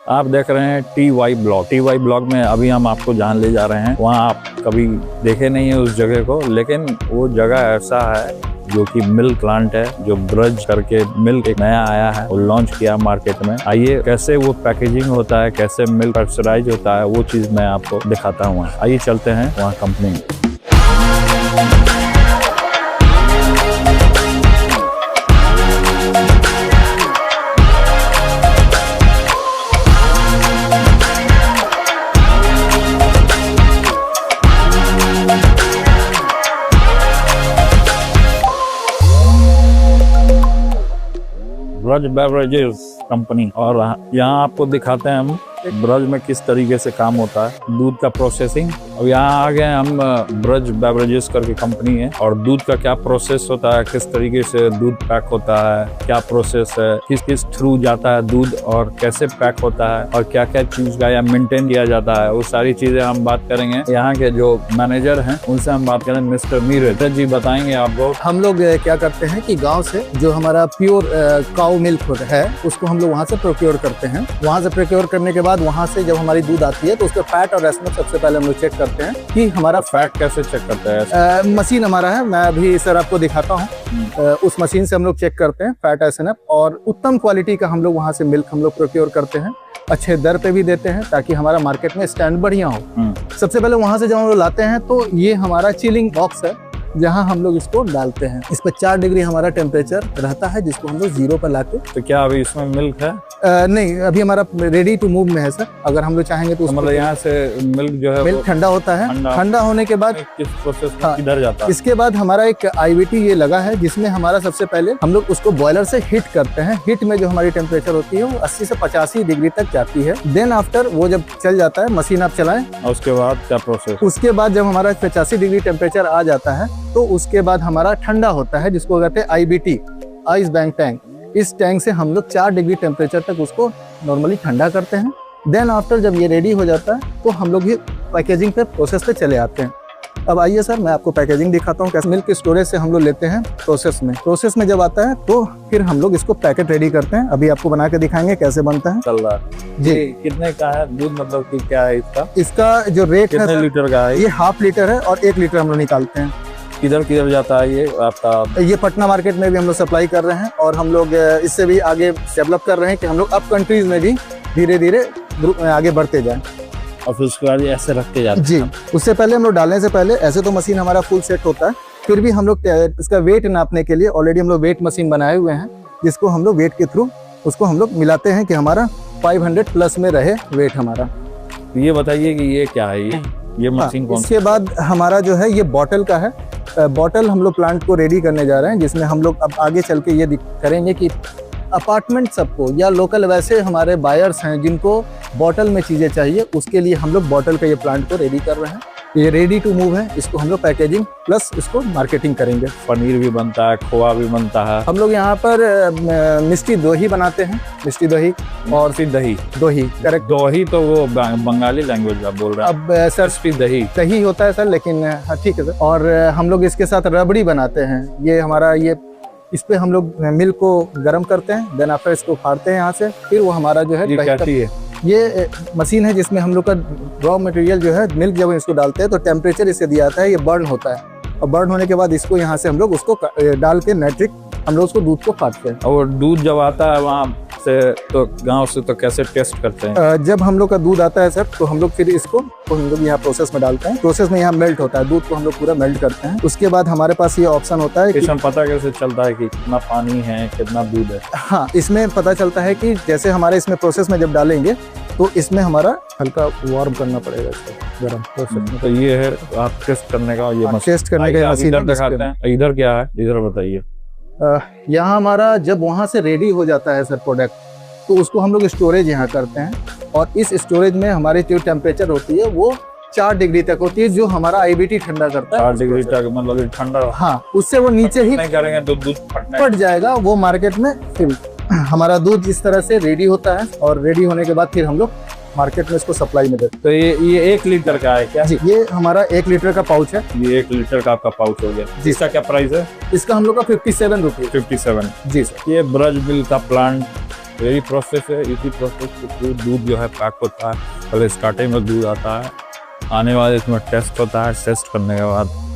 आप देख रहे हैं TY ब्लॉग। TY ब्लॉग में अभी हम आपको जहाँ ले जा रहे हैं वहाँ आप कभी देखे नहीं है उस जगह को, लेकिन वो जगह ऐसा है जो कि मिल्क प्लांट है, जो ब्रज करके मिल्क एक नया आया है और लॉन्च किया मार्केट में। आइए कैसे वो पैकेजिंग होता है, कैसे मिल्क पास्चराइज होता है, वो चीज़ मैं आपको दिखाता हूँ। आइए चलते हैं वहाँ कंपनी में। ब्रज बेवरेजेस कंपनी, और यहाँ आपको दिखाते हैं हम ब्रज में किस तरीके से काम होता है, दूध का प्रोसेसिंग। अब यहाँ आ गए हम ब्रज बेवरेजेस करके कंपनी है, और दूध का क्या प्रोसेस होता है, किस तरीके से दूध पैक होता है, क्या प्रोसेस है, किस किस थ्रू जाता है दूध और कैसे पैक होता है, और क्या क्या चीज का या मेंटेन किया जाता है, वो सारी चीजें हम बात करेंगे। यहाँ के जो मैनेजर हैं उनसे हम बात करें, मिस्टर नीरज जी बताएंगे आपको। हम लोग क्या करते हैं कि गांव से जो हमारा प्योर काउ मिल्क है उसको हम लोग वहाँ से प्रोक्योर करते हैं। वहाँ से प्रोक्योर करने के बाद वहाँ से जब हमारी दूध आती है तो उसका फैट और एसएनएफ सबसे पहले हम लोग चेक करते हैं कि हमारा फैट कैसे चेक करते हैं। मशीन हमारा है, मैं अभी सर आपको दिखाता हूँ। उस मशीन से हम लोग चेक करते हैं फैट एसएनएफ, और उत्तम क्वालिटी का हम लोग वहाँ से मिल्क हम लोग प्रोक्योर करते हैं, अच्छे दर पे भी देते हैं ताकि हमारा मार्केट में स्टैंड बढ़िया हो। सबसे पहले वहाँ से जब हम लोग लाते हैं तो ये हमारा चिलिंग बॉक्स है जहाँ हम लोग इसको डालते हैं। इस पर 4 डिग्री हमारा टेम्परेचर रहता है जिसको हम लोग 0 पर लाते। तो क्या अभी इसमें मिल्क है? नहीं, अभी हमारा रेडी टू मूव में है सर। अगर हम लोग चाहेंगे तो मतलब यहाँ से मिल्क जो है मिल्क ठंडा होता है, ठंडा होने के बाद किस प्रोसेस में किधर जाता है? इसके बाद हमारा एक IVT ये लगा है जिसमें हमारा सबसे पहले हम लोग उसको बॉयलर से हीट करते हैं। हीट में जो हमारी टेम्परेचर होती है वो 80 से 85 डिग्री तक जाती है। देन आफ्टर वो जब चल जाता है, मशीन आप चलाएं, उसके बाद क्या प्रोसेस? उसके बाद जब हमारा 85 डिग्री टेम्परेचर आ जाता है तो उसके बाद हमारा ठंडा होता है जिसको कहते हैं IBT, आइस बैंक टैंक। इस टैंक से हम लोग 4 डिग्री टेम्परेचर तक उसको नॉर्मली ठंडा करते हैं। देन आफ्टर जब ये रेडी हो जाता है तो हम लोग ये पैकेजिंग पे प्रोसेस पे चले आते हैं। अब आइए सर मैं आपको पैकेजिंग दिखाता हूँ कैसे मिल्क स्टोरेज से हम लोग लेते हैं प्रोसेस में जब आता है तो फिर हम लोग इसको पैकेट रेडी करते हैं। अभी आपको बना के दिखाएंगे कैसे बनता है। चल रहा है जी। कितने का है दूध, मतलब कि क्या है इसका जो रेट है, कितने लीटर का है? ये 1/2 लीटर है और 1 लीटर हम लोग निकालते हैं। किधर किधर जाता है ये आपका? ये पटना मार्केट में भी हम लोग सप्लाई कर रहे हैं, और हम लोग इससे भी आगे डेवलप कर रहे हैं कि हम लोग अब कंट्रीज में भी धीरे धीरे आगे बढ़ते जाएं। और फिर उसके बाद ऐसे रखते जाते हैं जी। उससे पहले हम लोग डालने से पहले ऐसे तो मशीन हमारा फुल सेट होता है, फिर भी हम लोग इसका वेट नापने के लिए ऑलरेडी हम लोग वेट मशीन बनाए हुए हैं जिसको हम लोग वेट के थ्रू उसको हम लोग मिलाते हैं कि हमारा 500 प्लस में रहे वेट हमारा। ये बताइए कि ये क्या है, ये मशीन कौन? इसके बाद हमारा जो है ये बॉटल का है। बॉटल हम लोग प्लांट को रेडी करने जा रहे हैं जिसमें हम लोग अब आगे चल के ये करेंगे कि अपार्टमेंट सबको या लोकल वैसे हमारे बायर्स हैं जिनको बॉटल में चीज़ें चाहिए, उसके लिए हम लोग बॉटल का ये प्लांट को रेडी कर रहे हैं। ये रेडी टू मूव है, इसको हम लोग पैकेजिंग प्लस इसको मार्केटिंग करेंगे। पनीर भी बनता है, खोआ भी बनता है। हम लोग यहाँ पर मिष्टी दही बनाते हैं, मिष्टी दही और दही करेक्ट। दही तो वो बंगाली लैंग्वेज आप बोल रहे हैं। अब सर दही होता है सर, लेकिन ठीक है सर। और हम लोग इसके साथ रबड़ी बनाते हैं। ये हमारा इस पे हम लोग मिल्क को गर्म करते हैं, देन आफ्टर इसको फाड़ते हैं यहाँ से, फिर वो हमारा जो है ये मशीन है जिसमें हम लोग का रॉ मटेरियल जो है मिल्क जब इसको डालते हैं तो टेम्परेचर इसे दिया जाता है, ये बर्न होता है, और बर्न होने के बाद इसको यहाँ से हम लोग उसको डाल के नाइट्रिक हम लोग उसको दूध को फाड़ते हैं। और दूध जब आता है वहाँ से तो गांव से तो कैसे टेस्ट करते हैं? जब हम लोग का दूध आता है सर तो हम लोग फिर इसको हम लोग यहाँ प्रोसेस में डालते हैं। प्रोसेस में यहाँ मेल्ट होता है, दूध को हम लोग पूरा मेल्ट करते हैं। उसके बाद हमारे पास ये ऑप्शन होता है कि इसमें पता कैसे चलता है कि कितना पानी है, कितना दूध है? हाँ, इसमें पता चलता है कि जैसे हमारे इसमें प्रोसेस में जब डालेंगे तो इसमें हमारा हल्का वार्म करना पड़ेगा इसको, गर्म प्रोसेस में। तो ये है आप टेस्ट करने का, ये टेस्ट करने का मशीन इधर दिखाते हैं। इधर क्या है, इधर बताइए। यहाँ हमारा जब वहाँ से रेडी हो जाता है सर प्रोडक्ट, तो उसको हम लोग स्टोरेज यहाँ करते हैं, और इस स्टोरेज में हमारी जो टेम्परेचर होती है वो 4 डिग्री तक होती है, जो हमारा IBT ठंडा करता है। 4 डिग्री तक मतलब ठंडा? हाँ, उससे वो नीचे ही नहीं करेंगे तो दूध फट जाएगा वो मार्केट में। फिर हमारा दूध इस तरह से रेडी होता है, और रेडी होने के बाद फिर हम लोग मार्केट में इसको सप्लाई में देते तो ये 1 लीटर का है क्या? हैं। जी, ये हमारा 1 लीटर का पाउच है। ये 1 लीटर का आपका पाउच हो गया। जी। इसका क्या प्राइस है? इसका हम लोग का 57 रुपीज। 57। जी सर। ये ब्रज मिल का प्लांट यही प्रोसेस है। इसी प्रोसेस के थ्रू दूध जो है पैक होता है। पहले स्टार्टिंग में दूध आता है, आने बाद इसमें टेस्ट होता है। टेस्ट करने के बाद